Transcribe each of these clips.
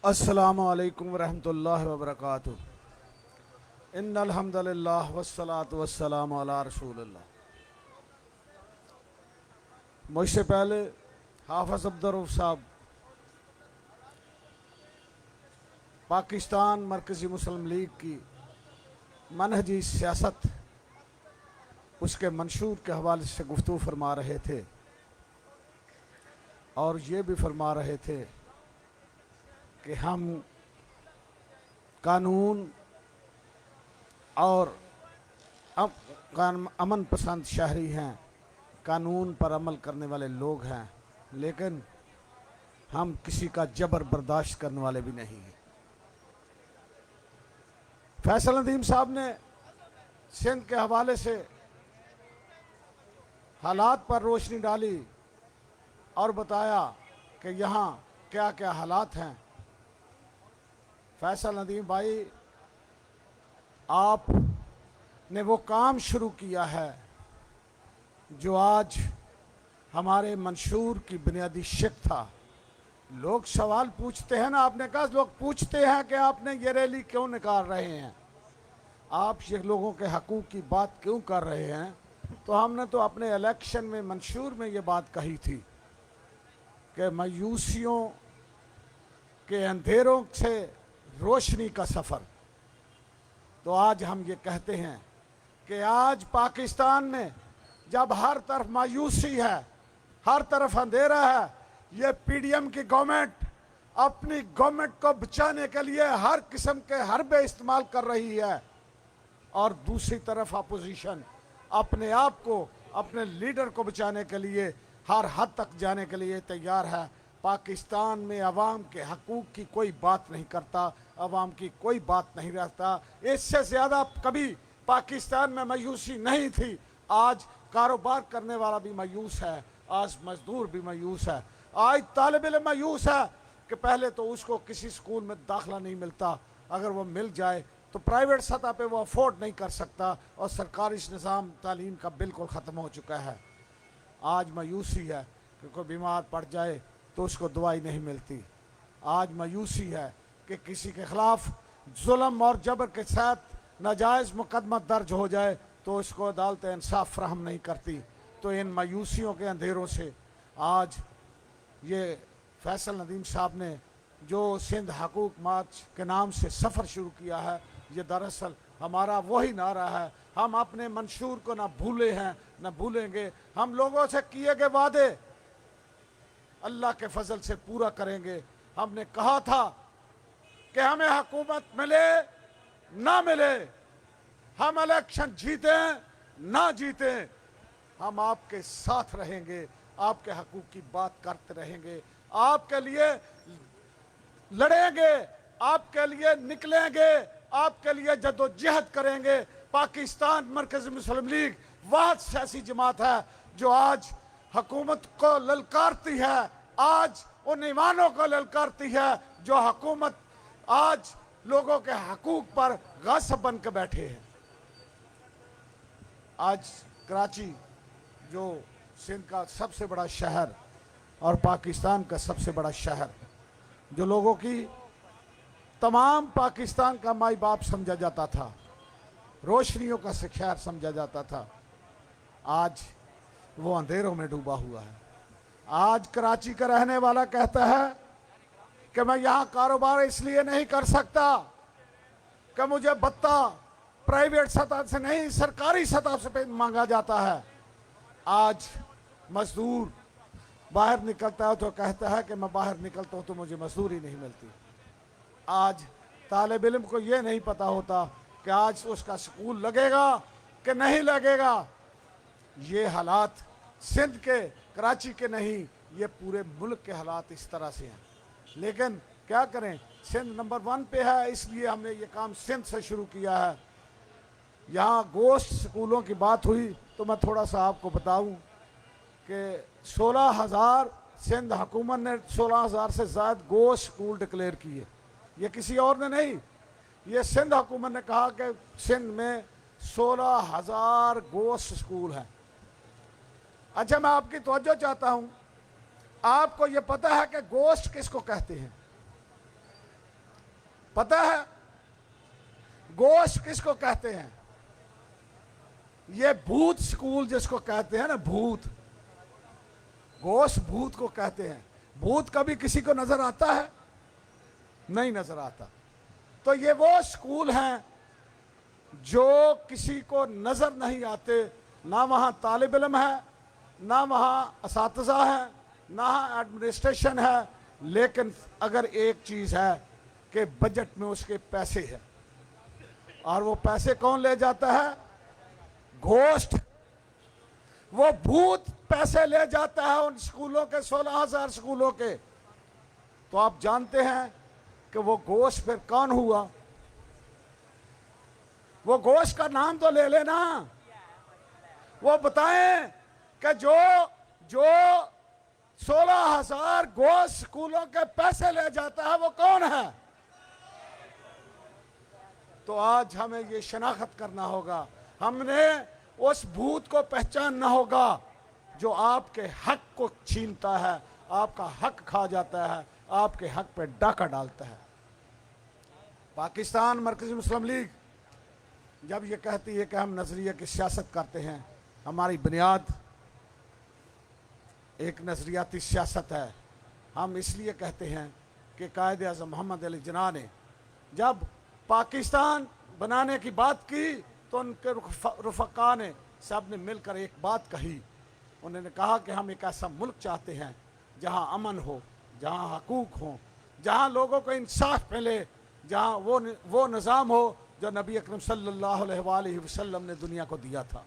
السلام علیکم ورحمۃ اللہ وبرکاتہ۔ ان الحمد للہ والصلاۃ والسلام علی رسول اللہ۔ مجھ سے پہلے حافظ عبدالرؤف صاحب پاکستان مرکزی مسلم لیگ کی منہجی سیاست اس کے منشور کے حوالے سے گفتگو فرما رہے تھے، اور یہ بھی فرما رہے تھے کہ ہم قانون اور امن پسند شہری ہیں، قانون پر عمل کرنے والے لوگ ہیں، لیکن ہم کسی کا جبر برداشت کرنے والے بھی نہیں ہیں۔ فیصل ندیم صاحب نے سندھ کے حوالے سے حالات پر روشنی ڈالی اور بتایا کہ یہاں کیا کیا حالات ہیں۔ فیصل ندیم بھائی، آپ نے وہ کام شروع کیا ہے جو آج ہمارے منشور کی بنیادی شق تھا۔ لوگ سوال پوچھتے ہیں نا، آپ نے کہا لوگ پوچھتے ہیں کہ آپ نے یہ ریلی کیوں نکال رہے ہیں، آپ یہ لوگوں کے حقوق کی بات کیوں کر رہے ہیں؟ تو ہم نے تو اپنے الیکشن میں منشور میں یہ بات کہی تھی کہ مایوسیوں کے اندھیروں سے روشنی کا سفر۔ تو آج ہم یہ کہتے ہیں کہ آج پاکستان میں جب ہر طرف مایوسی ہے، ہر طرف اندھیرا ہے، یہ پی ڈی ایم کی گورنمنٹ اپنی گورنمنٹ کو بچانے کے لیے ہر قسم کے حربے استعمال کر رہی ہے، اور دوسری طرف اپوزیشن اپنے آپ کو، اپنے لیڈر کو بچانے کے لیے ہر حد تک جانے کے لیے تیار ہے۔ پاکستان میں عوام کے حقوق کی کوئی بات نہیں کرتا، عوام کی کوئی بات نہیں رہتا۔ اس سے زیادہ کبھی پاکستان میں مایوسی نہیں تھی۔ آج کاروبار کرنے والا بھی مایوس ہے، آج مزدور بھی مایوس ہے، آج طالب علم مایوس ہے کہ پہلے تو اس کو کسی سکول میں داخلہ نہیں ملتا، اگر وہ مل جائے تو پرائیویٹ سطح پہ وہ افورڈ نہیں کر سکتا، اور سرکاری نظام تعلیم کا بالکل ختم ہو چکا ہے۔ آج مایوسی ہے کہ کوئی بیمار پڑ جائے تو اس کو دوائی نہیں ملتی۔ آج مایوسی ہے کہ کسی کے خلاف ظلم اور جبر کے ساتھ ناجائز مقدمہ درج ہو جائے تو اس کو عدالت انصاف فراہم نہیں کرتی۔ تو ان مایوسیوں کے اندھیروں سے آج یہ فیصل ندیم صاحب نے جو سندھ حقوق مارچ کے نام سے سفر شروع کیا ہے، یہ دراصل ہمارا وہی نعرہ ہے۔ ہم اپنے منشور کو نہ بھولے ہیں نہ بھولیں گے۔ ہم لوگوں سے کیے گئے وعدے اللہ کے فضل سے پورا کریں گے۔ ہم نے کہا تھا کہ ہمیں حکومت ملے نہ ملے، ہم الیکشن جیتیں نہ جیتیں، ہم آپ کے ساتھ رہیں گے، آپ کے حقوق کی بات کرتے رہیں گے، آپ کے لیے لڑیں گے، آپ کے لیے نکلیں گے، آپ کے لیے جدوجہد کریں گے۔ پاکستان مرکزی مسلم لیگ واحد سیاسی جماعت ہے جو آج حکومت کو للکارتی ہے، آج ان ایوانوں کو للکارتی ہے جو حکومت آج لوگوں کے حقوق پر غاصب بن کے بیٹھے ہیں۔ آج کراچی جو سندھ کا سب سے بڑا شہر اور پاکستان کا سب سے بڑا شہر، جو لوگوں کی تمام پاکستان کا مائی باپ سمجھا جاتا تھا، روشنیوں کا شہر سمجھا جاتا تھا، آج وہ اندھیروں میں ڈوبا ہوا ہے۔ آج کراچی کا رہنے والا کہتا ہے کہ میں یہاں کاروبار اس لیے نہیں کر سکتا کہ مجھے بتہ پرائیویٹ سطح سے نہیں، سرکاری سطح سے مانگا جاتا ہے۔ آج مزدور باہر نکلتا ہے تو کہتا ہے کہ میں باہر نکلتا ہوں تو مجھے مزدوری نہیں ملتی۔ آج طالب علم کو یہ نہیں پتا ہوتا کہ آج اس کا سکول لگے گا کہ نہیں لگے گا۔ یہ حالات سندھ کے، کراچی کے نہیں، یہ پورے ملک کے حالات اس طرح سے ہیں۔ لیکن کیا کریں، سندھ نمبر 1 پہ ہے، اس لیے ہم نے یہ کام سندھ سے شروع کیا ہے۔ یہاں گوشت سکولوں کی بات ہوئی تو میں تھوڑا سا آپ کو بتاؤں کہ 16,000 سندھ حکومت نے 16,000 سے زائد گوشت سکول ڈکلیئر کیے، یہ کسی اور نے نہیں، یہ سندھ حکومت نے کہا کہ سندھ میں 16,000 گوشت سکول ہیں۔ اچھا، میں آپ کی توجہ چاہتا ہوں، آپ کو یہ پتہ ہے کہ گوشت کس کو کہتے ہیں؟ پتہ ہے گوشت کس کو کہتے ہیں؟ یہ بھوت سکول جس کو کہتے ہیں نا، بھوت، گوشت بھوت کو کہتے ہیں۔ بھوت کبھی کسی کو نظر آتا ہے؟ نہیں نظر آتا۔ تو یہ وہ سکول ہیں جو کسی کو نظر نہیں آتے، نہ وہاں طالب علم ہے، نہ وہاں اساتذہ ہیں، نہ ایڈمنسٹریشن ہے، لیکن اگر ایک چیز ہے کہ بجٹ میں اس کے پیسے ہیں، اور وہ پیسے کون لے جاتا ہے؟ گوشت۔ وہ بھوت پیسے لے جاتا ہے ان سکولوں کے، 16,000 سکولوں کے۔ تو آپ جانتے ہیں کہ وہ گوشت پھر کون ہوا؟ وہ گوشت کا نام تو لے لینا، وہ بتائیں کہ جو 16,000 گوشت سکولوں کے پیسے لے جاتا ہے وہ کون ہے؟ تو آج ہمیں یہ شناخت کرنا ہوگا، ہم نے اس بھوت کو پہچاننا ہوگا جو آپ کے حق کو چھینتا ہے، آپ کا حق کھا جاتا ہے، آپ کے حق پہ ڈاکہ ڈالتا ہے۔ پاکستان مرکزی مسلم لیگ جب یہ کہتی ہے کہ ہم نظریے کی سیاست کرتے ہیں، ہماری بنیاد ایک نظریاتی سیاست ہے۔ ہم اس لیے کہتے ہیں کہ قائد اعظم محمد علی جناح نے جب پاکستان بنانے کی بات کی تو ان کے رفقا نے سب نے مل کر ایک بات کہی، انہوں نے کہا کہ ہم ایک ایسا ملک چاہتے ہیں جہاں امن ہو، جہاں حقوق ہوں، جہاں لوگوں کو انصاف ملے، جہاں وہ نظام ہو جو نبی اکرم صلی اللہ علیہ وآلہ وسلم نے دنیا کو دیا تھا۔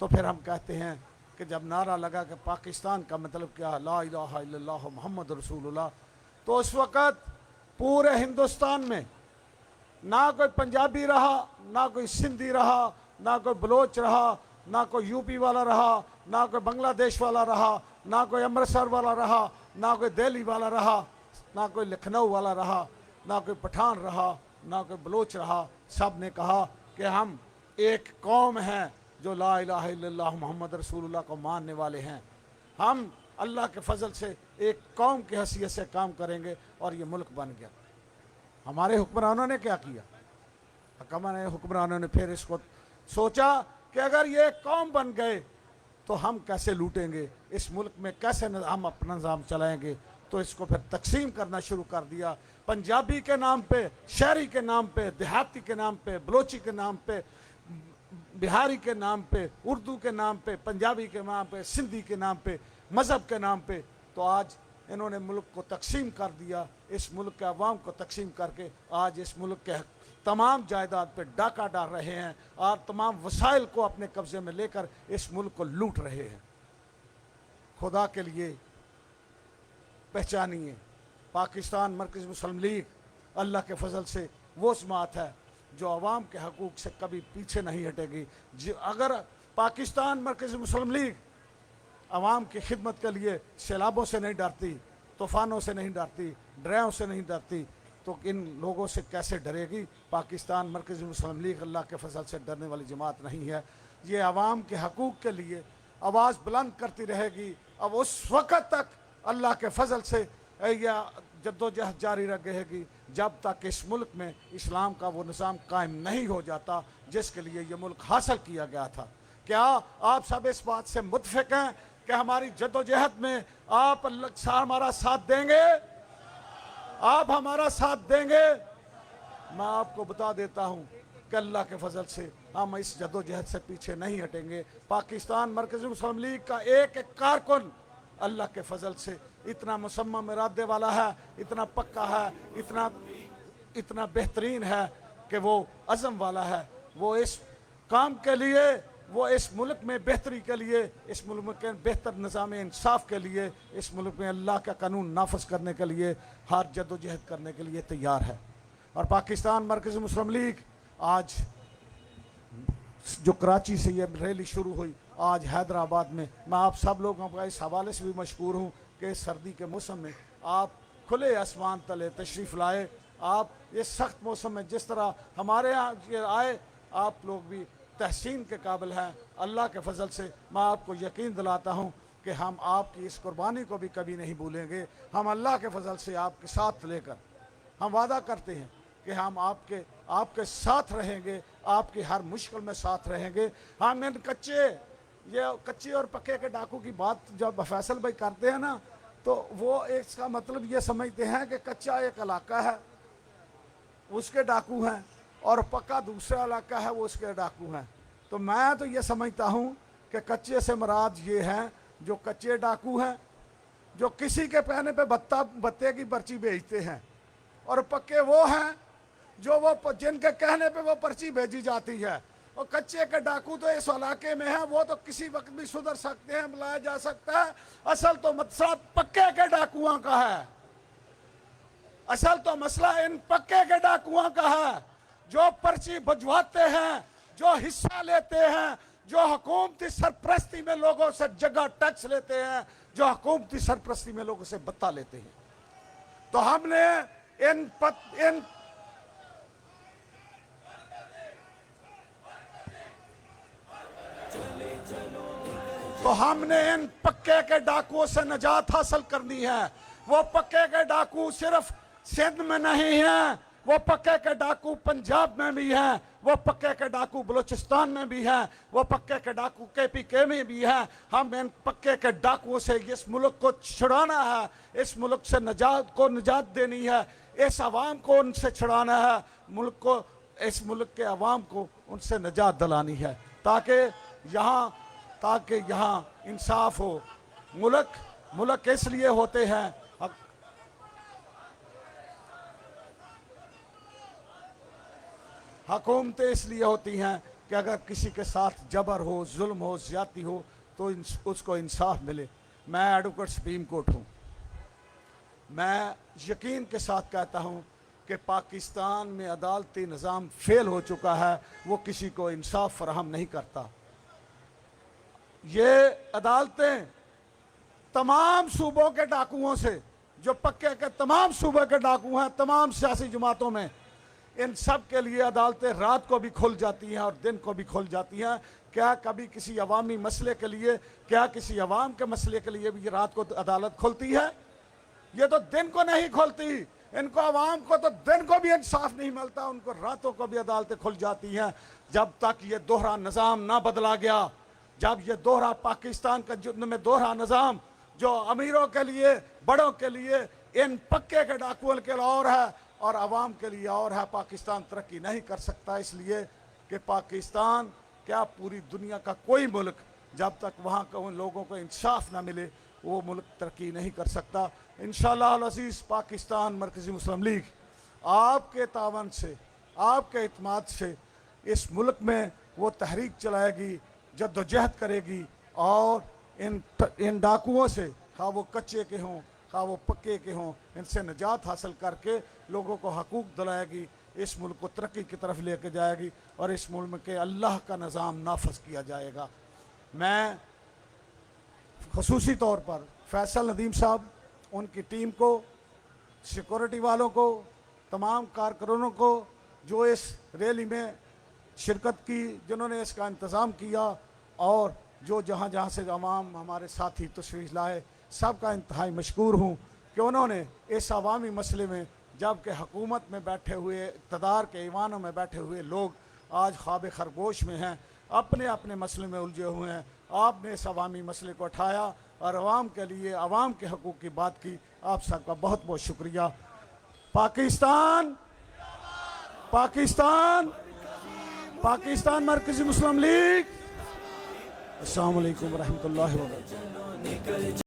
تو پھر ہم کہتے ہیں کہ جب نعرہ لگا کہ پاکستان کا مطلب کیا ہے، لا الہ الا اللہ محمد رسول اللہ، تو اس وقت پورے ہندوستان میں نہ کوئی پنجابی رہا، نہ کوئی سندھی رہا، نہ کوئی بلوچ رہا، نہ کوئی یو پی والا رہا، نہ کوئی بنگلہ دیش والا رہا، نہ کوئی امرتسر والا رہا، نہ کوئی دہلی والا رہا، نہ کوئی لکھنؤ والا رہا، نہ کوئی پٹھان رہا، نہ کوئی بلوچ رہا۔ سب نے کہا کہ ہم ایک قوم ہیں جو لا الہ الا اللہ محمد رسول اللہ کو ماننے والے ہیں۔ ہم اللہ کے فضل سے ایک قوم کی حیثیت سے کام کریں گے، اور یہ ملک بن گیا۔ ہمارے حکمرانوں نے کیا کیا؟ ہمارے حکمرانوں نے پھر اس کو سوچا کہ اگر یہ ایک قوم بن گئے تو ہم کیسے لوٹیں گے، اس ملک میں کیسے ہم اپنا نظام چلائیں گے؟ تو اس کو پھر تقسیم کرنا شروع کر دیا، پنجابی کے نام پہ، شہری کے نام پہ، دیہاتی کے نام پہ، بلوچی کے نام پہ، بہاری کے نام پہ، اردو کے نام پہ، پنجابی کے نام پہ، سندھی کے نام پہ، مذہب کے نام پہ۔ تو آج انہوں نے ملک کو تقسیم کر دیا، اس ملک کے عوام کو تقسیم کر کے آج اس ملک کے تمام جائیداد پہ ڈاکہ ڈال رہے ہیں، اور تمام وسائل کو اپنے قبضے میں لے کر اس ملک کو لوٹ رہے ہیں۔ خدا کے لیے پہچانیے، پاکستان مرکزی مسلم لیگ اللہ کے فضل سے وہ جماعت ہے جو عوام کے حقوق سے کبھی پیچھے نہیں ہٹے گی۔ اگر پاکستان مرکزی مسلم لیگ عوام کی خدمت کے لیے سیلابوں سے نہیں ڈرتی، طوفانوں سے نہیں ڈرتی، ڈراؤں سے نہیں ڈرتی، تو ان لوگوں سے کیسے ڈرے گی؟ پاکستان مرکزی مسلم لیگ اللہ کے فضل سے ڈرنے والی جماعت نہیں ہے۔ یہ عوام کے حقوق کے لیے آواز بلند کرتی رہے گی۔ اب اس وقت تک اللہ کے فضل سے یہ جدوجہد جاری رہے گی جب تک اس ملک میں اسلام کا وہ نظام قائم نہیں ہو جاتا جس کے لیے یہ ملک حاصل کیا گیا تھا۔ کیا آپ سب اس بات سے متفق ہیں کہ ہماری جدوجہد میں آپ ہمارا ساتھ دیں گے؟ آپ ہمارا ساتھ دیں گے؟ میں آپ کو بتا دیتا ہوں کہ اللہ کے فضل سے ہم اس جدوجہد سے پیچھے نہیں ہٹیں گے۔ پاکستان مرکزی مسلم لیگ کا ایک ایک کارکن اللہ کے فضل سے اتنا مصمم ارادے والا ہے، اتنا پکا ہے، اتنا بہترین ہے کہ وہ عزم والا ہے۔ وہ اس کام کے لیے، وہ اس ملک میں بہتری کے لیے، اس ملک کے بہتر نظام انصاف کے لیے، اس ملک میں اللہ کا قانون نافذ کرنے کے لیے ہر جدوجہد کرنے کے لیے تیار ہے۔ اور پاکستان مرکزی مسلم لیگ آج جو کراچی سے یہ ریلی شروع ہوئی، آج حیدرآباد میں میں آپ سب لوگوں کا اس حوالے سے بھی مشکور ہوں کہ سردی کے موسم میں آپ کھلے آسمان تلے تشریف لائے۔ آپ یہ سخت موسم میں جس طرح ہمارے ہاں آئے، آپ لوگ بھی تحسین کے قابل ہیں۔ اللہ کے فضل سے میں آپ کو یقین دلاتا ہوں کہ ہم آپ کی اس قربانی کو بھی کبھی نہیں بھولیں گے۔ ہم اللہ کے فضل سے آپ کے ساتھ لے کر ہم وعدہ کرتے ہیں کہ ہم آپ کے ساتھ رہیں گے، آپ کی ہر مشکل میں ساتھ رہیں گے. ہم ان کچے اور پکے کے ڈاکو کی بات جب فیصل بھائی کرتے ہیں نا، تو وہ اس کا مطلب یہ سمجھتے ہیں کہ کچا ایک علاقہ ہے اس کے ڈاکو ہیں، اور پکا دوسرا علاقہ ہے وہ اس کے ڈاکو ہیں. تو میں تو یہ سمجھتا ہوں کہ کچے سے مراد یہ ہیں جو کچے ڈاکو ہیں، جو کسی کے پہنے پہ بتے کی پرچی بھیجتے ہیں، اور پکے وہ ہیں جو جن کے کہنے پہ وہ پرچی بھیجی جاتی ہے. اور کچے کے ڈاکو تو اس علاقے میں ہیں، وہ تو کسی وقت بھی سدھر سکتے ہیں، بلایا جا سکتا ہے. اصل تو مسئلہ پکے کے ڈاکوؤں کا ہے، اصل تو مسئلہ ان پکے کے ڈاکوؤں کا ہے جو پرچی بھجواتے ہیں، جو حصہ لیتے ہیں، جو حکومتی سرپرستی میں لوگوں سے جگہ ٹیکس لیتے ہیں، جو حکومتی سرپرستی میں لوگوں سے بتا لیتے ہیں. تو ہم نے ان پکے کے ڈاکوؤں سے نجات حاصل کرنی ہے. وہ پکے کے ڈاکو صرف سندھ میں نہیں ہیں، وہ پکے کے ڈاکو پنجاب میں بھی ہیں، وہ پکے کے ڈاکو بلوچستان میں بھی ہیں، وہ پکے کے ڈاکو KPK میں بھی ہیں. ہم ان پکے کے ڈاکوؤں سے اس ملک کو چھڑانا ہے، اس ملک سے نجات دینی ہے، اس عوام کو ان سے چھڑانا ہے، اس ملک کے عوام کو ان سے نجات دلانی ہے، تاکہ یہاں انصاف ہو. ملک اس لیے ہوتے ہیں، حکومتیں اس لیے ہوتی ہیں کہ اگر کسی کے ساتھ جبر ہو، ظلم ہو، زیادتی ہو تو اس کو انصاف ملے. میں ایڈوکیٹ سپریم کورٹ ہوں، میں یقین کے ساتھ کہتا ہوں کہ پاکستان میں عدالتی نظام فیل ہو چکا ہے، وہ کسی کو انصاف فراہم نہیں کرتا. یہ عدالتیں تمام صوبوں کے ڈاکوؤں سے، جو پکے کے تمام صوبے کے ڈاکو ہیں، تمام سیاسی جماعتوں میں، ان سب کے لیے عدالتیں رات کو بھی کھل جاتی ہیں اور دن کو بھی کھل جاتی ہیں. کیا کبھی کسی عوامی مسئلے کے لیے، کیا کسی عوام کے مسئلے کے لیے بھی رات کو عدالت کھلتی ہے؟ یہ تو دن کو نہیں کھلتی. ان کو عوام کو تو دن کو بھی انصاف نہیں ملتا، ان کو راتوں کو بھی عدالتیں کھل جاتی ہیں. جب تک یہ دوہرا نظام نہ بدلا گیا، جب یہ پاکستان کا میں دوہرا نظام جو امیروں کے لیے، بڑوں کے لیے، ان پکے کے ڈاکوؤں کے لیے اور ہے اور عوام کے لیے اور ہے، پاکستان ترقی نہیں کر سکتا. اس لیے کہ پاکستان کیا پوری دنیا کا کوئی ملک جب تک وہاں کے ان لوگوں کو انصاف نہ ملے وہ ملک ترقی نہیں کر سکتا. انشاءاللہ العزیز پاکستان مرکزی مسلم لیگ آپ کے تعاون سے، آپ کے اعتماد سے اس ملک میں وہ تحریک چلائے گی، جد و جہد کرے گی، اور ان ڈاکوؤں سے، خواہ وہ کچے کے ہوں خواہ وہ پکے کے ہوں، ان سے نجات حاصل کر کے لوگوں کو حقوق دلائے گی، اس ملک کو ترقی کی طرف لے کے جائے گی، اور اس ملک کے اللہ کا نظام نافذ کیا جائے گا. میں خصوصی طور پر فیصل ندیم صاحب، ان کی ٹیم کو، سیکورٹی والوں کو، تمام کارکنوں کو جو اس ریلی میں شرکت کی، جنہوں نے اس کا انتظام کیا، اور جو جہاں جہاں سے عوام ہمارے ساتھی تشریف لائے، سب کا انتہائی مشکور ہوں کہ انہوں نے اس عوامی مسئلے میں، جبکہ حکومت میں بیٹھے ہوئے، اقتدار کے ایوانوں میں بیٹھے ہوئے لوگ آج خواب خرگوش میں ہیں، اپنے اپنے مسئلے میں الجھے ہوئے ہیں، آپ نے اس عوامی مسئلے کو اٹھایا اور عوام کے لیے، عوام کے حقوق کی بات کی. آپ سب کا بہت بہت شکریہ. پاکستان مرکزی مسلم لیگ. السلام علیکم ورحمۃ اللہ وبرکاتہ.